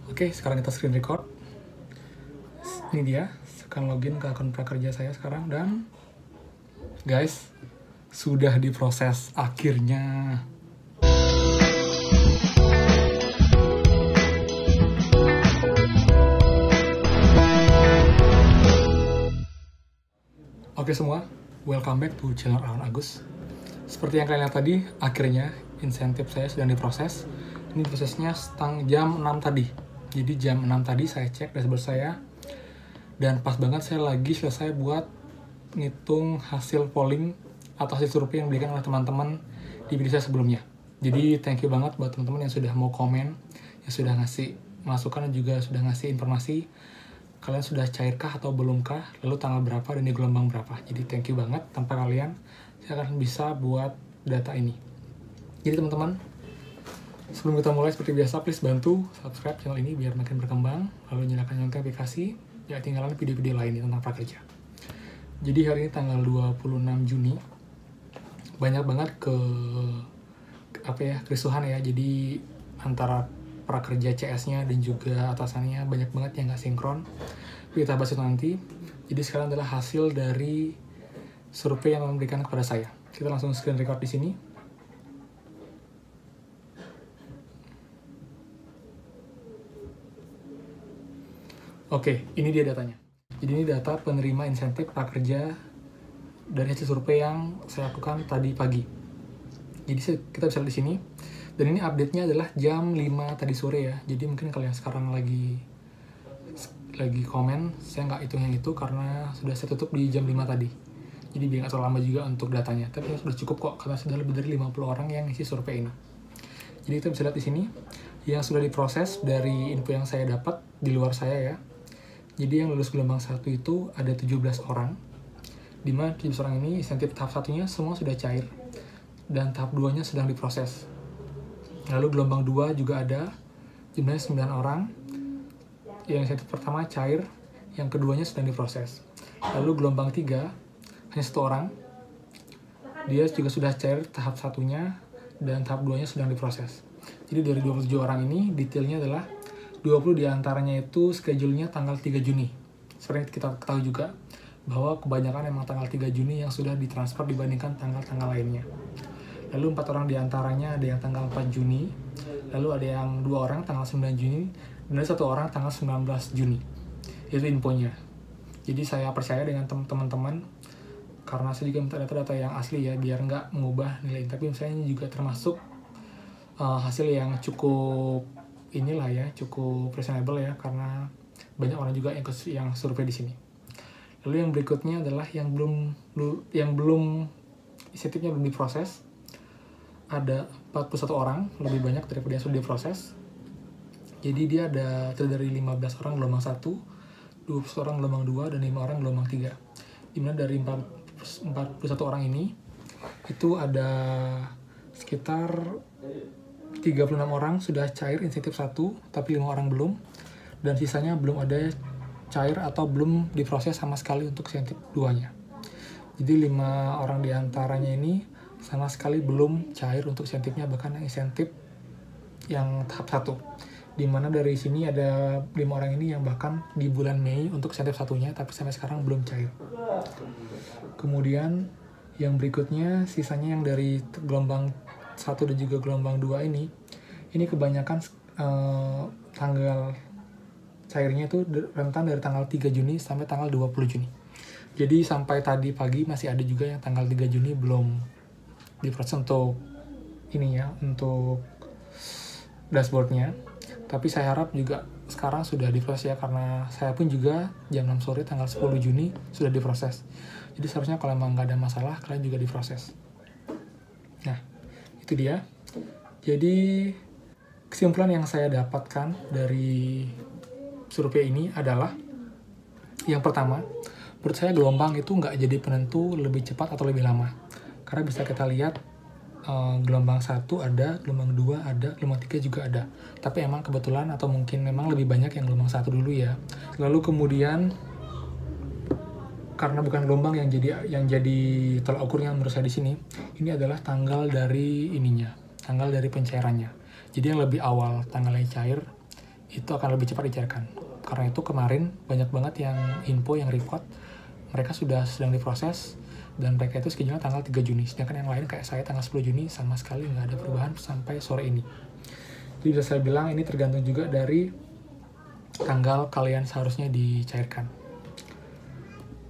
Oke, sekarang kita screen record. Ini dia, sekarang login ke akun prakerja saya sekarang dan guys, sudah diproses akhirnya. Oke semua, welcome back to channel Alan Agus. Seperti yang kalian lihat tadi, akhirnya insentif saya sedang diproses. Ini prosesnya jam 6 tadi. Jadi jam 6 tadi saya cek dashboard saya. Dan pas banget saya lagi selesai buat ngitung hasil polling atau hasil survei yang diberikan oleh teman-teman di video saya sebelumnya. Jadi thank you banget buat teman-teman yang sudah mau komen, yang sudah ngasih masukan dan juga sudah ngasih informasi. Kalian sudah cairkah atau belumkah, lalu tanggal berapa dan di gelombang berapa. Jadi thank you banget, tanpa kalian saya akan bisa buat data ini. Jadi teman-teman, sebelum kita mulai seperti biasa, please bantu subscribe channel ini biar makin berkembang, lalu nyalakan notifikasi, ya tinggalan video-video lain tentang prakerja. Jadi hari ini tanggal 26 Juni, banyak banget kerusuhan ya, jadi antara prakerja CS-nya dan juga atasannya banyak banget yang nggak sinkron. Kita bahas itu nanti. Jadi sekarang adalah hasil dari survei yang memberikan kepada saya. Kita langsung screen record di sini. Oke, ini dia datanya. Jadi ini data penerima insentif prakerja dari hasil survei yang saya lakukan tadi pagi. Jadi kita bisa lihat di sini. Dan ini update-nya adalah jam 5 tadi sore ya. Jadi mungkin kalian sekarang lagi komen, saya nggak hitung yang itu karena sudah saya tutup di jam 5 tadi. Jadi biar nggak terlalu lama juga untuk datanya. Tapi sudah cukup kok karena sudah lebih dari 50 orang yang isi survei ini. Jadi kita bisa lihat di sini yang sudah diproses dari info yang saya dapat di luar saya ya. Jadi yang lulus gelombang 1 itu ada 17 orang. Di mana 17 orang ini insentif tahap 1-nya semua sudah cair. Dan tahap 2-nya sedang diproses. Lalu gelombang 2 juga ada, jumlahnya 9 orang. Yang insentif pertama cair, yang keduanya sedang diproses. Lalu gelombang 3, hanya 1 orang. Dia juga sudah cair tahap 1-nya, dan tahap 2-nya sedang diproses. Jadi dari 27 orang ini, detailnya adalah 20 diantaranya itu schedule-nya tanggal 3 Juni. Seperti kita ketahui juga, bahwa kebanyakan memang tanggal 3 Juni yang sudah ditransfer dibandingkan tanggal-tanggal lainnya. Lalu 4 orang diantaranya ada yang tanggal 4 Juni, lalu ada yang 2 orang tanggal 9 Juni, dan ada 1 orang tanggal 19 Juni. Itu infonya. Jadi saya percaya dengan teman-teman, karena saya juga minta data-data yang asli ya, biar nggak mengubah nilai. Tapi misalnya juga termasuk hasil yang cukup cukup reasonable ya, karena banyak orang juga yang survei di sini. Lalu yang berikutnya adalah yang belum insentifnya belum diproses. Ada 41 orang, lebih banyak daripada yang sudah diproses. Jadi dia ada terdiri dari 15 orang gelombang 1, 20 orang gelombang 2, dan 5 orang gelombang 3. Dimana dari 41 orang ini, itu ada sekitar 36 orang sudah cair insentif 1, tapi 5 orang belum. Dan sisanya belum ada cair atau belum diproses sama sekali untuk insentif 2-nya. Jadi 5 orang diantaranya ini sama sekali belum cair untuk insentifnya, bahkan insentif yang tahap 1. Dimana dari sini ada 5 orang ini yang bahkan di bulan Mei untuk insentif 1-nya, tapi sampai sekarang belum cair. Kemudian yang berikutnya, sisanya yang dari gelombang 1 dan juga gelombang 2 ini kebanyakan tanggal cairnya itu rentan dari tanggal 3 Juni sampai tanggal 20 Juni. Jadi sampai tadi pagi masih ada juga yang tanggal 3 Juni belum diproses untuk untuk dashboardnya. Tapi saya harap juga sekarang sudah diproses ya, karena saya pun juga jam 6 sore tanggal 10 Juni sudah diproses. Jadi seharusnya kalau memang nggak ada masalah, kalian juga diproses. Nah, itu dia. Jadi kesimpulan yang saya dapatkan dari survei ini adalah, yang pertama, menurut saya gelombang itu nggak jadi penentu lebih cepat atau lebih lama. Karena bisa kita lihat gelombang 1 ada, gelombang 2 ada, gelombang 3 juga ada. Tapi emang kebetulan atau mungkin memang lebih banyak yang gelombang 1 dulu ya. Lalu kemudian karena bukan gelombang yang jadi tolak ukurnya menurut saya di sini, ini adalah tanggal dari pencairannya. Jadi yang lebih awal tanggalnya cair, itu akan lebih cepat dicairkan. Karena itu kemarin banyak banget yang info yang report mereka sudah sedang diproses dan mereka itu schedule tanggal 3 Juni. Sedangkan yang lain kayak saya tanggal 10 Juni sama sekali nggak ada perubahan sampai sore ini. Jadi bisa saya bilang ini tergantung juga dari tanggal kalian seharusnya dicairkan.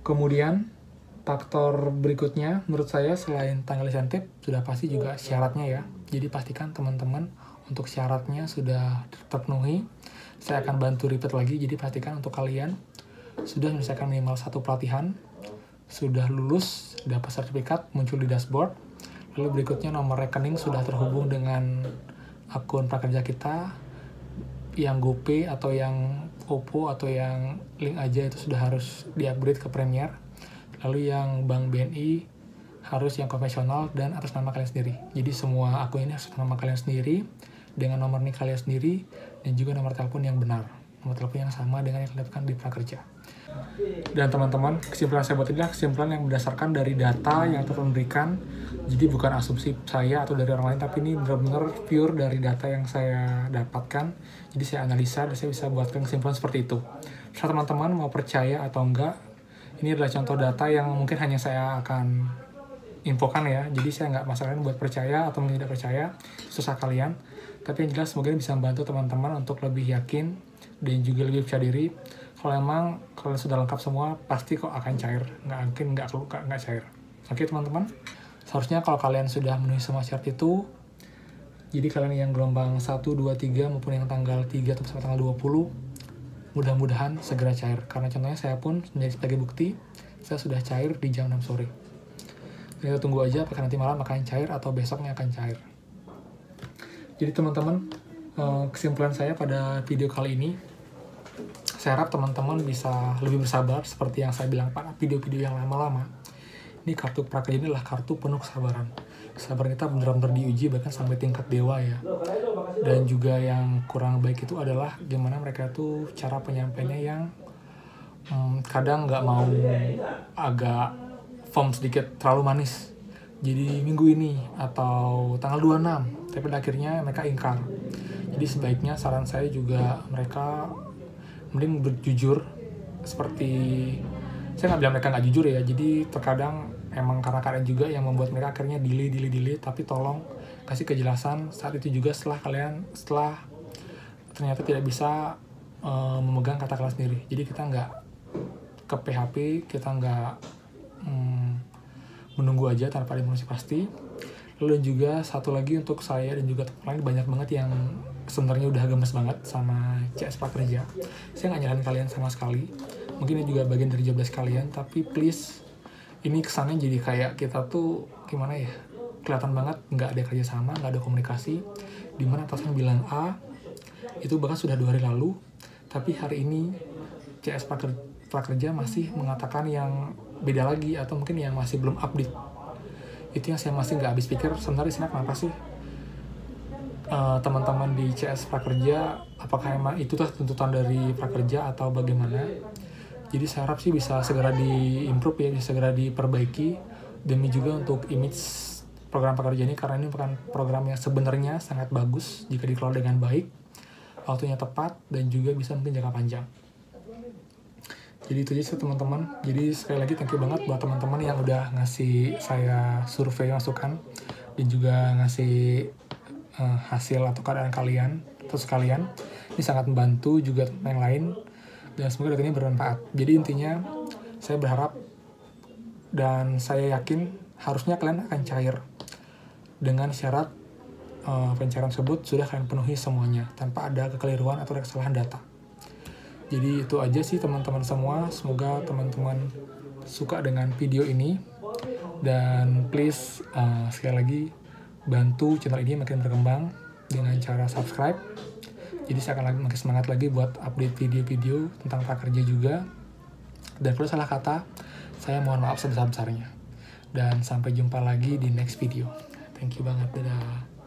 Kemudian faktor berikutnya menurut saya selain tanggal insentif sudah pasti juga syaratnya ya. Jadi pastikan teman-teman untuk syaratnya sudah terpenuhi. Saya akan bantu repeat lagi, jadi pastikan untuk kalian sudah menyelesaikan minimal 1 pelatihan, sudah lulus, dapat sertifikat, muncul di dashboard. Lalu berikutnya nomor rekening sudah terhubung dengan akun prakerja kita, yang GoPay atau yang OPPO atau yang link aja itu sudah harus di-upgrade ke Premier. Lalu yang Bank BNI harus yang konvensional dan atas nama kalian sendiri. Jadi semua akun ini harus atas nama kalian sendiri, dengan nomor NIK kalian sendiri, dan juga nomor telepon yang benar. Nomor telepon yang sama dengan yang kalian di prakerja. Dan teman-teman, kesimpulan saya buat ini adalah kesimpulan yang berdasarkan dari data yang telah diberikan. Jadi bukan asumsi saya atau dari orang lain, tapi ini benar-benar pure dari data yang saya dapatkan. Jadi saya analisa dan saya bisa buatkan kesimpulan seperti itu. Setelah teman-teman mau percaya atau enggak, ini adalah contoh data yang mungkin hanya saya akan infokan ya. Jadi saya nggak masalahnya buat percaya atau mungkin tidak percaya, susah kalian. Tapi yang jelas semoga ini bisa membantu teman-teman untuk lebih yakin dan juga lebih percaya diri. Kalau emang kalian sudah lengkap semua, pasti kok akan cair. Nggak mungkin nggak cair. Oke teman-teman, seharusnya kalau kalian sudah memenuhi semua syarat itu, jadi kalian yang gelombang 1, 2, 3 maupun yang tanggal 3 atau sampai tanggal 20, mudah-mudahan segera cair. Karena contohnya saya pun sebagai bukti, saya sudah cair di jam 6 sore. Kita tunggu aja apakah nanti malam akan cair atau besoknya akan cair. Jadi teman-teman, kesimpulan saya pada video kali ini, saya harap teman-teman bisa lebih bersabar seperti yang saya bilang pada video-video yang lama-lama. Ini kartu prakerja ini adalah kartu penuh kesabaran. Kesabaran kita benar-benar diuji bahkan sampai tingkat dewa ya. Dan juga yang kurang baik itu adalah gimana mereka itu cara penyampainya yang kadang nggak mau, agak form sedikit terlalu manis. Jadi minggu ini atau tanggal 26, tapi pada akhirnya mereka ingkar. Jadi sebaiknya saran saya juga mereka mending berjujur, seperti saya nggak bilang mereka nggak jujur ya, jadi terkadang emang karena kalian juga yang membuat mereka akhirnya delay, tapi tolong kasih kejelasan saat itu juga setelah ternyata tidak bisa memegang kata kalian sendiri. Jadi kita nggak ke PHP, kita nggak menunggu aja tanpa ada informasi pasti. Lalu juga satu lagi untuk saya dan juga teman lain, banyak banget yang sebenarnya udah gemes banget sama CS Prakerja. Saya nggak nyalahin kalian sama sekali. Mungkin ini juga bagian dari job desk kalian, tapi please, ini kesannya jadi kayak kita tuh gimana ya, kelihatan banget nggak ada kerjasama, nggak ada komunikasi. Dimana atasan bilang A, itu bahkan sudah 2 hari lalu, tapi hari ini CS Prakerja masih mengatakan yang beda lagi, atau mungkin yang masih belum update. Itu yang saya masih nggak habis pikir, sebenarnya sih kenapa sih teman-teman di CS Prakerja, apakah emang itu tuh tuntutan dari Prakerja atau bagaimana? Jadi saya harap sih bisa segera di-improve ya, bisa segera diperbaiki, demi juga untuk image program Prakerja ini, karena ini bukan program yang sebenarnya sangat bagus jika dikelola dengan baik, waktunya tepat, dan juga bisa mungkin jangka panjang. Jadi itu aja teman-teman. Jadi sekali lagi thank you banget buat teman-teman yang udah ngasih saya survei masukan dan juga ngasih hasil atau keadaan kalian terus kalian. Ini sangat membantu juga teman yang lain dan semoga data ini bermanfaat. Jadi intinya saya berharap dan saya yakin harusnya kalian akan cair dengan syarat pencairan tersebut sudah kalian penuhi semuanya tanpa ada kekeliruan atau kesalahan data. Jadi itu aja sih teman-teman semua. Semoga teman-teman suka dengan video ini. Dan please sekali lagi bantu channel ini makin berkembang dengan cara subscribe. Jadi saya akan makin semangat lagi buat update video-video tentang prakerja juga. Dan kalau salah kata, saya mohon maaf sebesar-besarnya. Dan sampai jumpa lagi di next video. Thank you banget. Dadah.